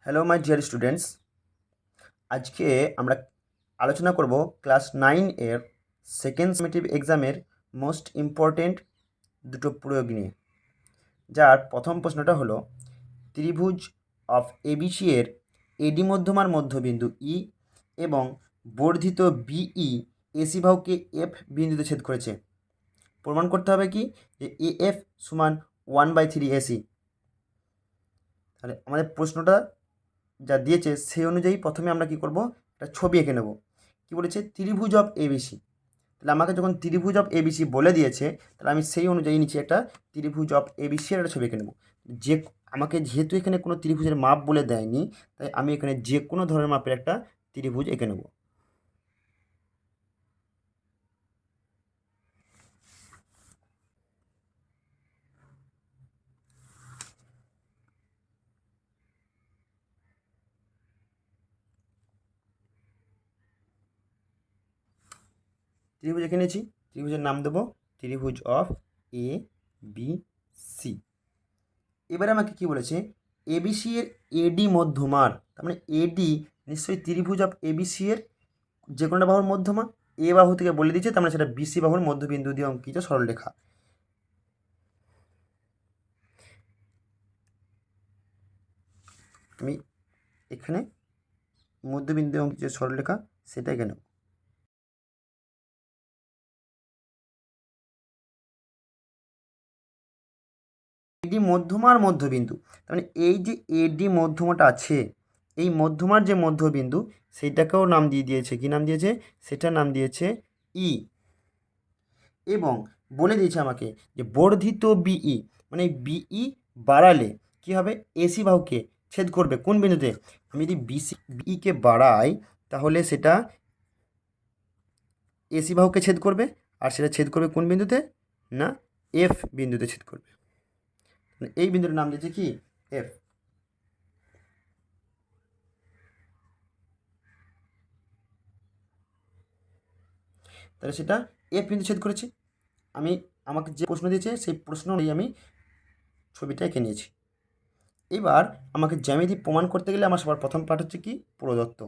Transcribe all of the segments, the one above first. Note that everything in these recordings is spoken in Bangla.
হ্যালো মাই ডিয়ার স্টুডেন্টস, আজকে আমরা আলোচনা করব ক্লাস 9 এর সেকেন্ড সামেটিভ এক্সামের মোস্ট ইম্পর্টেন্ট দুটো প্রয়োগ নিয়ে। যার প্রথম প্রশ্নটা হলো ত্রিভুজ অফ এবিসি এর এডি মধ্যমার মধ্যবিন্দু ই এবং বর্ধিত বিই এসি বাহুকে এফ বিন্দুতে ছেদ করেছে। প্রমাণ করতে হবে কি যে এ এফ সমান 1/3 এসি। তাহলে আমাদের প্রশ্নটা যা দিয়েছে সেই অনুযায়ী প্রথমে আমরা কি করব, একটা ছবি এঁকে নেব। কি বলেছে? ত্রিভুজ অফ এবিসি। তাহলে আমাকে যখন ত্রিভুজ অফ এবিসি বলে দিয়েছে, তাহলে আমি সেই অনুযায়ী নিচে একটা ত্রিভুজ অফ এবিসি এর একটা ছবি এঁকে নেব। যে আমাকে যেহেতু এখানে কোনো ত্রিভুজের মাপ বলে দেয়নি, তাই আমি এখানে যে কোনো ধরনের মাপের একটা ত্রিভুজ এঁকে নেব। ত্রিভুজ এঁকে নিয়েছি। ত্রিভুজের নাম দেবো ত্রিভুজ অফ এ বি সি। এবারে আমাকে কি বলেছে? এবিসি এর এডি মধ্যমার, তার মানে এডি নিশ্চয়ই ত্রিভুজ অফ এবিসি এর যে কোনো বাহুর মধ্যমা। এ বাহু থেকে বলে দিচ্ছে, তার মানে সেটা বিসি বাহুর মধ্যবিন্দু দিয়ে অঙ্কিত সরলরেখা। আমি এখানে মধ্যবিন্দু দিয়ে অঙ্কিত যে সরলরেখা সেটা এঁকে নেব। এডি মধ্যমার মধ্যবিন্দু, তার মানে এই যে এডি মধ্যমাটা আছে, এই মধ্যমার যে মধ্যবিন্দু সেইটাকেও নাম দিয়ে দিয়েছে। কি নাম দিয়েছে? সেটার নাম দিয়েছে ই। এবং বলে দিয়েছে আমাকে যে বর্ধিত বিই, মানে বিই বাড়ালে কি হবে? এসি বাহুকে ছেদ করবে কোন বিন্দুতে? আমি যদি বিইকে বাড়াই, তাহলে সেটা এসি বাহুকে ছেদ করবে। আর সেটা ছেদ করবে কোন বিন্দুতে? না, এফ বিন্দুতে ছেদ করবে। এই বিন্দুর নাম দিয়েছে কি? এফ। তাহলে সেটা এফ বিন্দু ছেদ করেছে। আমাকে যে প্রশ্ন দিয়েছে সেই প্রশ্ন অনুযায়ী আমি ছবিটা এঁকে নিয়েছি। এবার আমাকে জ্যামিতি প্রমাণ করতে গেলে আমার সবার প্রথম পাঠ হচ্ছে কি? প্রদত্ত।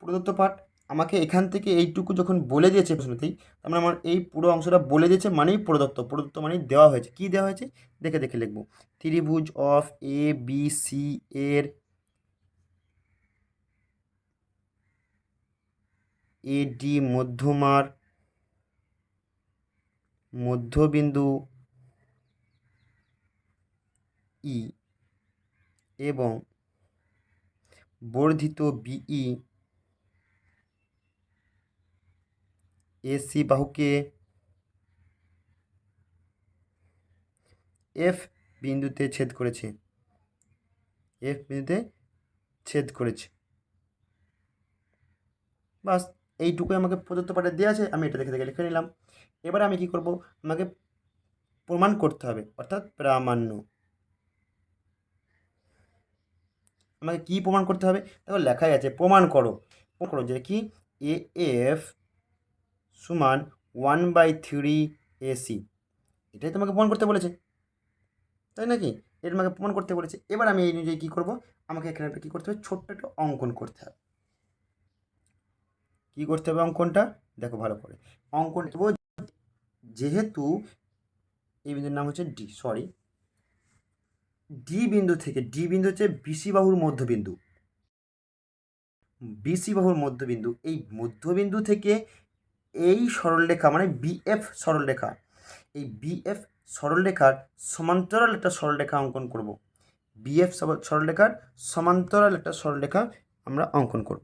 প্রদত্ত পাঠ আমাকে এখান থেকে এইটুকু যখন বলে দিয়েছে প্রশ্নতেই, তার মানে আমার এই পুরো অংশটা বলে দিয়েছে মানেই প্রদত্ত। প্রদত্ত মানেই দেওয়া হয়েছে। কি দেওয়া হয়েছে দেখে দেখে লিখব। ত্রিভুজ অফ এ বি সি এর এডি মধ্যমার মধ্যবিন্দু ই এবং বর্ধিত বিই এসি বাহুকে এফ বিন্দুতে ছেদ করেছে। এফ বিন্দুতে ছেদ করেছে। বাস, এইটুকুই আমাকে প্রদত্ত পাঠে দেওয়া আছে, আমি এটা দেখে দেখে লিখে নিলাম। এবারে আমি কি করব? আমাকে প্রমাণ করতে হবে, অর্থাৎ প্রামাণ্য। আমাকে কি প্রমাণ করতে হবে? দেখো লেখাই আছে প্রমাণ করো। প্রমাণ করো যে কি? এ এফ সমান 1/3 এসি। এটাই তোমাকে প্রমাণ করতে বলেছে, তাই নাকি? এটা তোমাকে প্রমাণ করতে বলেছে। এবার আমি এই অনুযায়ী কী করবো? আমাকে এখানে একটা কী করতে হবে? ছোট্ট একটা অঙ্কন করতে হবে। কী করতে হবে অঙ্কনটা? দেখো ভালো করে অঙ্কন দেবো। যেহেতু এই বিন্দুর নাম হচ্ছে ডি, ডি বিন্দু থেকে, ডি বিন্দু হচ্ছে বিসি বাহুর মধ্যবিন্দু। বিসি বাহুর মধ্যবিন্দু, এই মধ্যবিন্দু থেকে এই সরলরেখা মানে বিএফ সরলরেখা, এই বিএফ সরলরেখার সমান্তরাল একটা সরলরেখা অঙ্কন করব। বিএফ সরলরেখার সমান্তরাল একটা সরলরেখা আমরা অঙ্কন করব,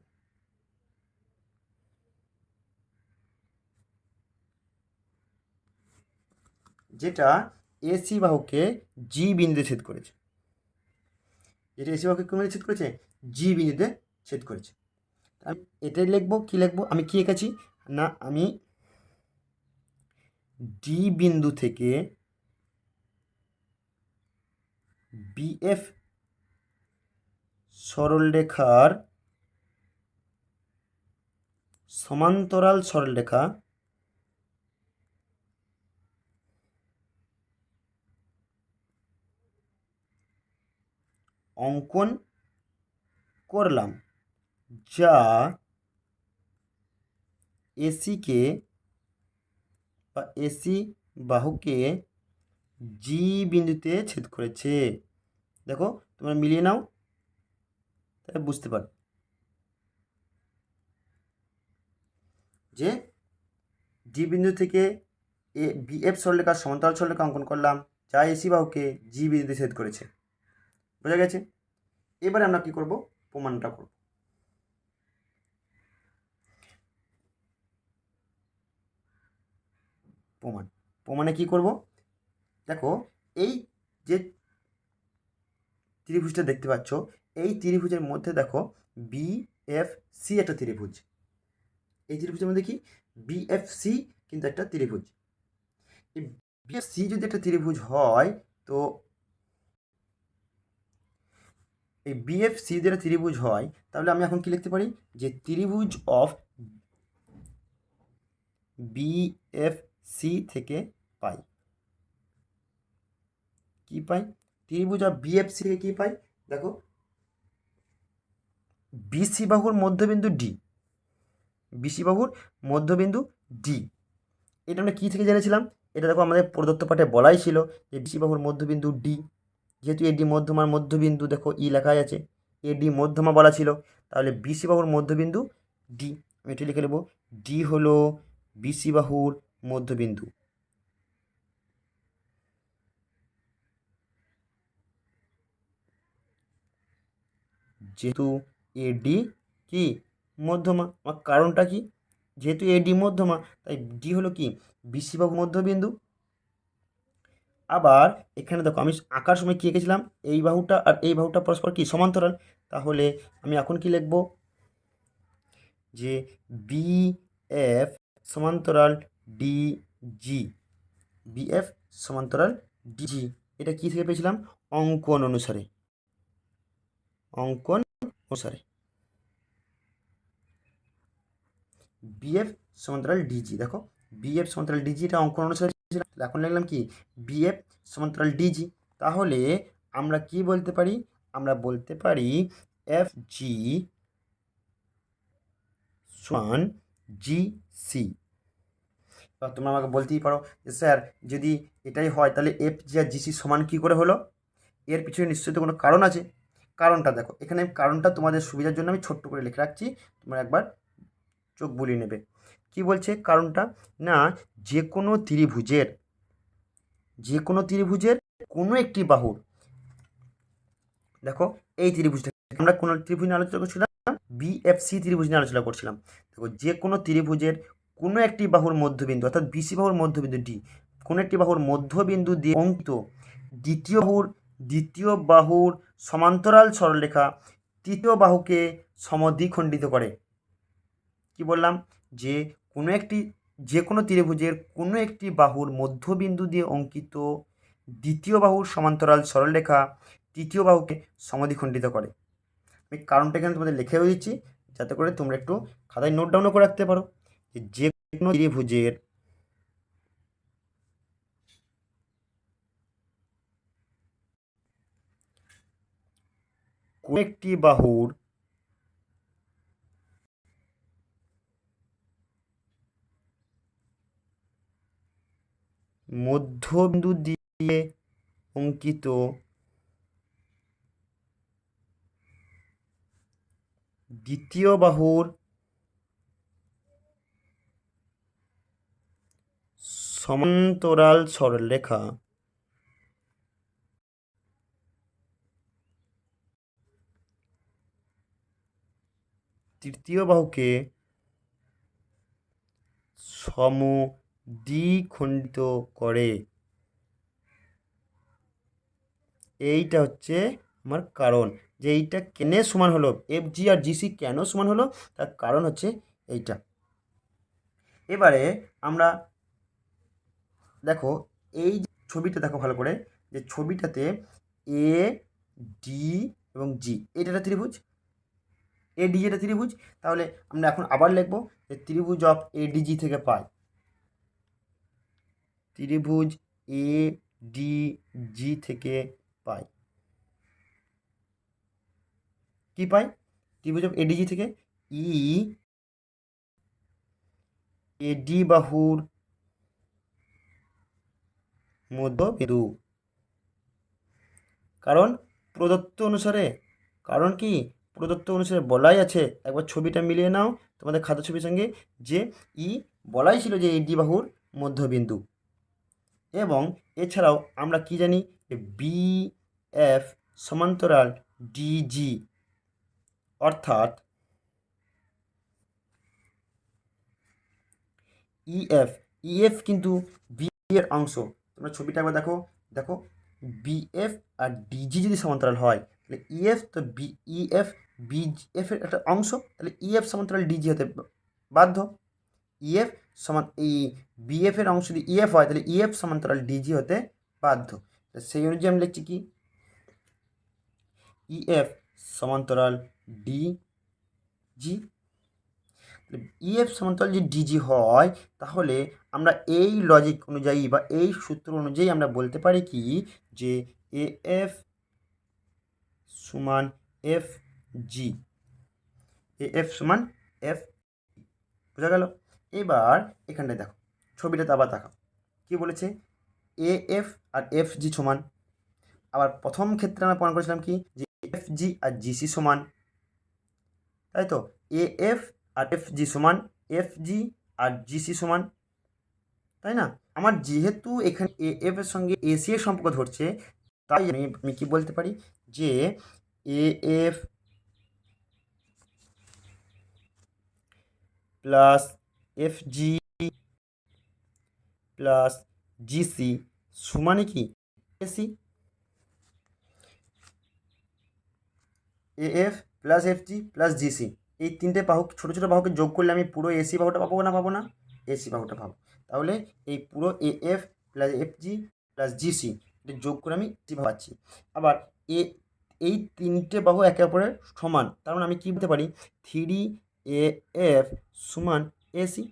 যেটা এসি বাহুকে জি বিন্দুতে ছেদ করেছে। যেটা এসি বাহুকে কোন বিন্দুতে ছেদ করেছে? জি বিন্দুতে ছেদ করেছে। আমি এটাই লিখবো। কি লিখবো? আমি কি এঁকেছি না, আমি ডি বিন্দু থেকে বিএফ সরলরেখার সমান্তরাল সরলরেখা অঙ্কন করলাম, যা এসিকে বা এসি বাহুকে জি বিন্দুতে ছেদ করেছে। দেখো তোমরা মিলিয়ে নাও, তাহলে বুঝতে পারো যে জি বিন্দু থেকে বিএফ সরলরেখা সমান্তরাল সরলরেখা অঙ্কন করলাম, যা এসি বাহুকে জি বিন্দুতে ছেদ করেছে। বোঝা গেছে? এবারে আমরা কি করব, প্রমাণটা করব। প্রমাণে কি করব, দেখো এই যে ত্রিভুজটা দেখতে পাচ্ছ, এই ত্রিভুজের মধ্যে দেখো বিএফসি একটা ত্রিভুজ। এই ত্রিভুজের মধ্যে কি বিএফসি কিন্তু একটা ত্রিভুজ। এই বিএফসি যদি একটা ত্রিভুজ হয়, তো এই বিএফসি যদি একটা ত্রিভুজ হয়, তাহলে আমি এখন কি লিখতে পারি, যে ত্রিভুজ অফ বিএফসি থেকে পাই, কি পাই, ত্রিভুজ অফ বিএফসি থেকে কি পাই, দেখো বিসি বাহুর মধ্যবিন্দু ডি, বিসি বাহুর মধ্যবিন্দু ডি, এটা আমরা কী থেকে জেনেছিলাম, এটা দেখো আমাদের প্রদত্ত পাঠে বলাই ছিল যে বিসি বাহুর মধ্যবিন্দু ডি, যেহেতু এডি মধ্যমার মধ্যবিন্দু, দেখো ই লেখাই আছে, এডি মধ্যমা বলা ছিল, তাহলে বিসি বাহুর মধ্যবিন্দু ডি, আমি এটি লিখে নেব, ডি হলো বিসি বাহুর মধ্যবিন্দু। যেহেতু এডি কি মধ্যমা, আমার কারণটা কি, যেহেতু এডি মধ্যমা তাই ডি হলো কি বিসি বাহু মধ্যবিন্দু। আবার এখানে দেখো আমি আঁকার সময় কী এঁকেছিলাম, এই বাহুটা আর এই বাহুটা পরস্পর কি সমান্তরাল, তাহলে আমি এখন কি লিখব, যে বিএফ সমান্তরাল ডিজি, বিএফ সমান্তরাল ডিজি, এটা কি থেকে পেয়েছিলাম, অঙ্কন অনুসারে, অঙ্কন অনুসারে বিএফ সমান্তরাল ডিজি, দেখো বিএফ সমান্তরাল ডিজি এটা অঙ্কন অনুসারে ছিল, এখন লিখলাম কি বিএফ সমান্তরাল ডিজি। তাহলে আমরা কি বলতে পারি, আমরা বলতে পারি এফ জি সমান জি সি। এবার তোমরা আমাকে বলতেই পারো যে স্যার যদি এটাই হয় তাহলে এফ জি আর জিসি সমান কী করে হলো, এর পিছনে নিশ্চয়ই তো কোনো কারণ আছে। কারণটা দেখো, এখানে কারণটা তোমাদের সুবিধার জন্য আমি ছোট্ট করে লিখে রাখছি, তোমরা একবার চোখ বুলিয়ে নেবে। কি বলছে কারণটা, না যে কোনো ত্রিভুজের, যে কোনো ত্রিভুজের কোনো একটি বাহুর, দেখো এই ত্রিভুজটা আমরা কোনো ত্রিভুজ নিয়ে আলোচনা করছিলাম, বিএফসি ত্রিভুজ নিয়ে আলোচনা করছিলাম। দেখো যে কোনো ত্রিভুজের কোনো একটি বাহুর মধ্যবিন্দু, অর্থাৎ বিসি বাহুর মধ্যবিন্দু ডি, কোনো একটি বাহুর মধ্যবিন্দু দিয়ে অঙ্কিত দ্বিতীয় বাহুর সমান্তরাল সরলরেখা তৃতীয় বাহুকে সমদ্বিখণ্ডিত করে। কি বললাম, যে কোনো একটি, যে কোনো ত্রিভুজের কোনো একটি বাহুর মধ্যবিন্দু দিয়ে অঙ্কিত দ্বিতীয় বাহুর সমান্তরাল সরলরেখা তৃতীয় বাহুকে সমদ্বিখণ্ডিত করে। আমি কারণটা এখানে তোমাদের লিখেও দিচ্ছি, যাতে করে তোমরা একটু খাতায় নোট ডাউনও করে রাখতে পারো, যে কোনো ত্রিভুজের কোনো একটি বাহুর মধ্যবিন্দু দিয়ে অঙ্কিত দ্বিতীয় বাহুর সমান্তরাল সরলরেখা তৃতীয় বাহুকে সমদ্বিখণ্ডিত করে। এইটা হচ্ছে আমার কারণ, যে এইটা কেন সমান হলো, এফ জি আর জিসি কেন সমান হলো, তার কারণ হচ্ছে এইটা। এবারে আমরা দেখো এই ছবিটা দেখো ভালো করে, যে ছবিটাতে এ ডি এবং জি, এটা একটা ত্রিভুজ, এ ডি এটা ত্রিভুজ, তাহলে আমরা এখন আবার লিখব যে ত্রিভুজ অফ এ ডিজি থেকে পাই, ত্রিভুজ এ ডি জি থেকে পাই। কী পাই ত্রিভুজ এডিজি থেকে ই এডি বাহুর মধ্যবিন্দু। কারণ প্রদত্ত অনুসারে বলাই আছে, একবার ছবিটা মিলিয়ে নাও তোমাদের খাতা ছবির সঙ্গে, যে বলাই ছিল যে এডি বাহুর মধ্যবিন্দু। এবং এছাড়াও আমরা কি জানি বি এফ সমান্তরাল ডিজি, অর্থাৎ ইএফ কিন্তু বি এর অংশ। তোমরা ছবিটা একবার দেখো বিএফ আর ডিজি যদি সমান্তরাল হয় তাহলে ইএফ তো ইএফ বিএফ এর একটা অংশ, তাহলে ইএফ সমান্তরাল ডিজি হতে বাধ্য। ইএফ সমান এই বিএফ এর অংশ যদি ইএফ হয় তাহলে ইএফ সমান্তরাল ডিজি হতে বাধ্য। সেই অনুযায়ী আমি লিখছি কি ইএফ সমান্তরাল ডিজি। ইএফ সমান্তরাল যদি ডিজি হয় তাহলে আমরা এই লজিক অনুযায়ী বা এই সূত্র অনুযায়ী আমরা বলতে পারি কি যে এএফ সমান এফ জি, এএফ সমান এফ। বোঝা গেল? এবার এখানটায় দেখো ছবিটাতে আবার দেখো কি বলেছে, এএফ আর এফ জি সমান। আবার প্রথম ক্ষেত্রে আমরা প্রমাণ করেছিলাম কি যে এফ জি আর জিসি সমান, তাই তো এএফ আর এফ জি সমান, এফ জি আর জিসি সমান, তাই না? আমার যেহেতু এখানে এএফ এর সঙ্গে এসি এর সম্পর্ক ধরছে, তাই আমি কি বলতে পারি যে AF plus F G plus GC সমানই কি AC. AF plus F G plus GC, এই তিনটে বাহু ছোটো ছোটো বাহুকে যোগ করলে আমি পুরো এসি বাহুটা পাবো না? এসি বাহুটা পাবো। তাহলে এই পুরো AF plus F G plus GC এটা যোগ করে আমি এসি পাচ্ছি। আবার এই তিনটে বাহু একে অপরের সমান, তার মানে আমি কী বলতে পারি 3AF সমান এসি।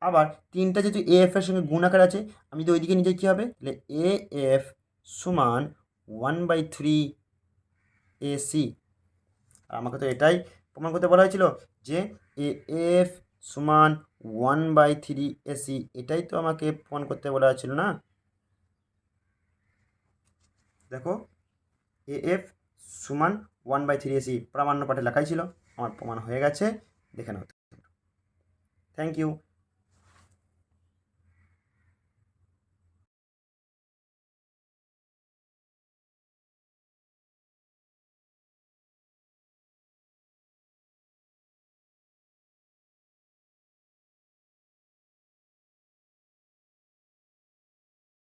আবার তিনটা যেহেতু এএফ এর সঙ্গে গুণ আকার আছে, আমি যদি ওইদিকে নিয়ে যাই কী হবে, তাহলে এএফ সমান 1/3 এসি। আর আমাকে তো এটাই প্রমাণ করতে বলা হয়েছিল যে এএফ সমান 1/3 এসি, এটাই তো আমাকে প্রমাণ করতে বলা হয়েছিল না? দেখো এএফ সমান 1/3 এসি প্রামাণ্য পাঠে লেখাই ছিল, আমার প্রমাণ হয়ে গেছে, দেখে নাও। Thank you.